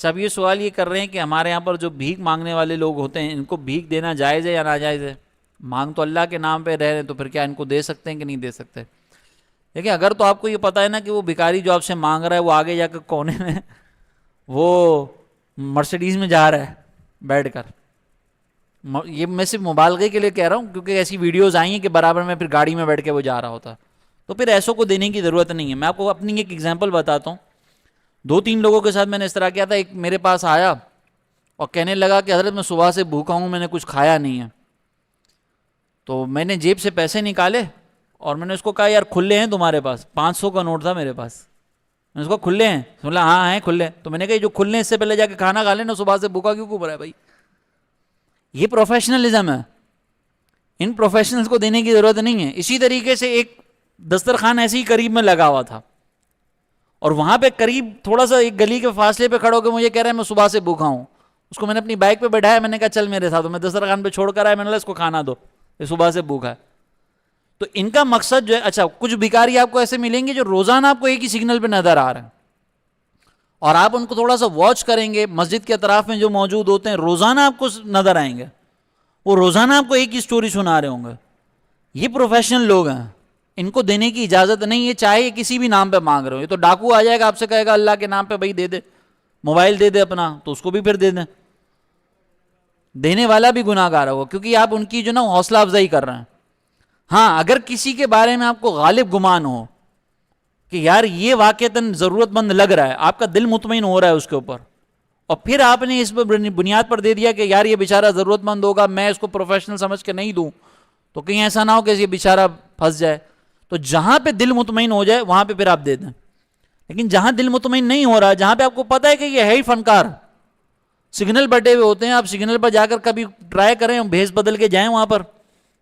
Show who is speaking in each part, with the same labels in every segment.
Speaker 1: اچھا اب یہ سوال یہ کر رہے ہیں کہ ہمارے یہاں پر جو بھیک مانگنے والے لوگ ہوتے ہیں ان کو بھیک دینا جائز ہے یا ناجائز ہے؟ مانگ تو اللہ کے نام پہ رہ رہے ہیں تو پھر کیا ان کو دے سکتے ہیں کہ نہیں دے سکتے؟ دیکھیں اگر تو آپ کو یہ پتہ ہے نا کہ وہ بھکاری جو آپ سے مانگ رہا ہے وہ آگے جا کے کونے میں وہ مرسیڈیز میں جا رہا ہے بیٹھ کر، یہ میں صرف مبالغے کے لیے کہہ رہا ہوں کیونکہ ایسی ویڈیوز آئی ہیں کہ برابر میں پھر گاڑی میں بیٹھ کے وہ جا رہا ہوتا، تو پھر ایسوں کو دینے کی ضرورت نہیں ہے۔ میں آپ کو اپنی ایک ایگزامپل بتاتا ہوں، 2-3 لوگوں کے ساتھ میں نے اس طرح کیا تھا۔ ایک میرے پاس آیا اور کہنے لگا کہ حضرت میں صبح سے بھوکا ہوں، میں نے کچھ کھایا نہیں ہے۔ تو میں نے جیب سے پیسے نکالے اور میں نے اس کو کہا یار کھلے ہیں تمہارے پاس؟ 500 کا نوٹ تھا میرے پاس۔ میں نے اس کو کھلے ہیں؟ بولا ہاں ہیں کھلے۔ تو میں نے کہا جو کھلے ہیں اس سے پہلے جا کے کھانا کھا لینا، صبح سے بھوکا کیوں گھوم رہا ہے بھائی؟ یہ پروفیشنلزم ہے، ان پروفیشنلز کو دینے کی ضرورت نہیں ہے۔ اسی طریقے سے ایک دسترخوان ایسے ہی قریب میں لگا ہوا تھا اور وہاں پہ قریب تھوڑا سا ایک گلی کے فاصلے پہ کھڑا ہو کے مجھے کہہ رہا ہے میں صبح سے بھوکا ہوں۔ اس کو میں نے اپنی بائک پہ بٹھایا، میں نے کہا چل میرے ساتھ، میں دسترخوان پہ چھوڑ کر آیا، میں نے کہا اس کو کھانا دو، یہ صبح سے بھوکا ہے۔ تو ان کا مقصد جو ہے، اچھا کچھ بھکاری آپ کو ایسے ملیں گے جو روزانہ آپ کو ایک ہی سگنل پہ نظر آ رہے ہیں اور آپ ان کو تھوڑا سا واچ کریں گے، مسجد کے اطراف میں جو موجود ہوتے ہیں روزانہ آپ کو نظر آئیں گے، وہ روزانہ آپ کو ایک ہی سٹوری سنا رہے ہوں گے۔ یہ پروفیشنل لوگ ہیں، ان کو دینے کی اجازت نہیں ہے، چاہے یہ کسی بھی نام پہ مانگ رہے ہو۔ یہ تو ڈاکو آ جائے گا آپ سے کہے گا اللہ کے نام پہ بھائی دے دے، موبائل دے دے اپنا، تو اس کو بھی پھر دے دیں، دینے والا بھی گناہ گار ہوگا کیونکہ آپ ان کی جو نا حوصلہ افزائی کر رہے ہیں۔ ہاں اگر کسی کے بارے میں آپ کو غالب گمان ہو کہ یار یہ واقعتاً ضرورت مند لگ رہا ہے، آپ کا دل مطمئن ہو رہا ہے اس کے اوپر، اور پھر آپ نے اس بنیاد پر دے دیا کہ یار یہ بیچارہ ضرورت مند ہوگا، میں اس کو پروفیشنل سمجھ کے نہیں دوں، تو کہیں ایسا نہ ہو کہ یہ بیچارہ پھنس جائے، تو جہاں پہ دل مطمئن ہو جائے وہاں پہ پھر آپ دے دیں۔ لیکن جہاں دل مطمئن نہیں ہو رہا، جہاں پہ آپ کو پتہ ہے کہ یہ ہے ہی فنکار، سگنل بٹے ہوئے ہوتے ہیں، آپ سگنل پر جا کر کبھی ٹرائی کریں، بھیس بدل کے جائیں وہاں پر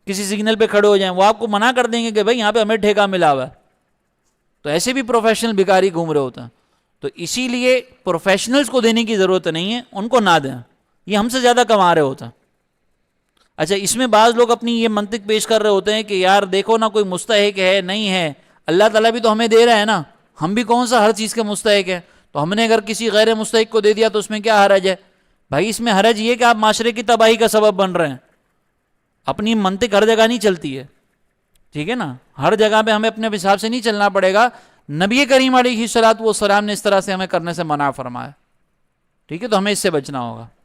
Speaker 1: کسی سگنل پہ کھڑے ہو جائیں، وہ آپ کو منع کر دیں گے کہ بھائی یہاں پہ ہمیں ٹھیکہ ملا ہوا ہے، تو ایسے بھی پروفیشنل بھکاری گھوم رہے ہوتے ہیں۔ تو اسی لیے پروفیشنلز کو دینے کی ضرورت نہیں ہے، ان کو نہ دیں، یہ ہم سے زیادہ کما رہے ہوتے ہیں۔ اچھا اس میں بعض لوگ اپنی یہ منطق پیش کر رہے ہوتے ہیں کہ یار دیکھو نا کوئی مستحق ہے نہیں ہے، اللہ تعالیٰ بھی تو ہمیں دے رہا ہے نا، ہم بھی کون سا ہر چیز کے مستحق ہیں، تو ہم نے اگر کسی غیر مستحق کو دے دیا تو اس میں کیا حرج ہے؟ بھائی اس میں حرج یہ کہ آپ معاشرے کی تباہی کا سبب بن رہے ہیں، اپنی منطق ہر جگہ نہیں چلتی ہے، ٹھیک ہے نا، ہر جگہ پہ ہمیں اپنے حساب سے نہیں چلنا پڑے گا۔ نبی کریم علیہ الصلوۃ والسلام نے اس طرح سے ہمیں کرنے سے منع فرمایا، ٹھیک ہے، تو ہمیں اس سے بچنا ہوگا۔